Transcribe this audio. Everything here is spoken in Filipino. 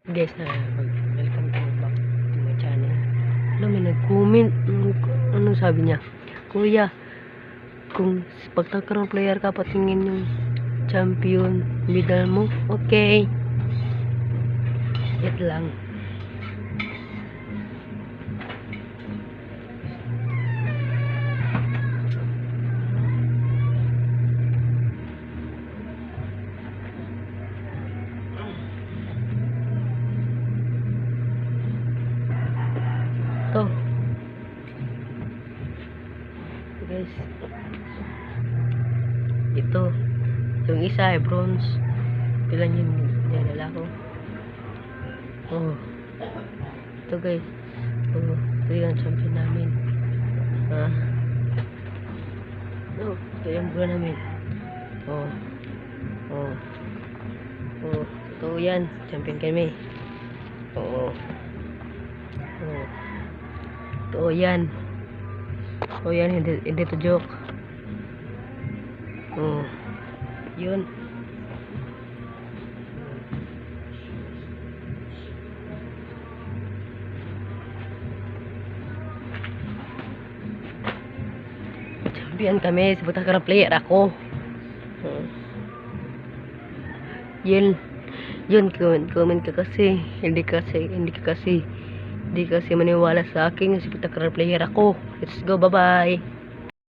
Guys, welcome to back to my channel. Alam, may nag-comment. Ano sabi niya? Kuya, kung pagkakaroon player ka, patingin yung champion medal mo. Okay. Yan lang. Ito. Guys. Ito. Yung isa ay bronze. Pilan yung nilala ko. Oh. Ito guys. Oh. Ito yung champion namin. Ah. Oh. Ito yung bro namin. Oh. Oh. Oh. Ito yan. Champion kami. Oo. Oh. Ito yan. Oh yan, hindi to joke. Oh. Yun. Champion kami, sebut ka player ako. Yun. Yun, comment ka kasi. Hindi kasi maniwala sa akin. Sebut ka player ako. Let's go, bye-bye.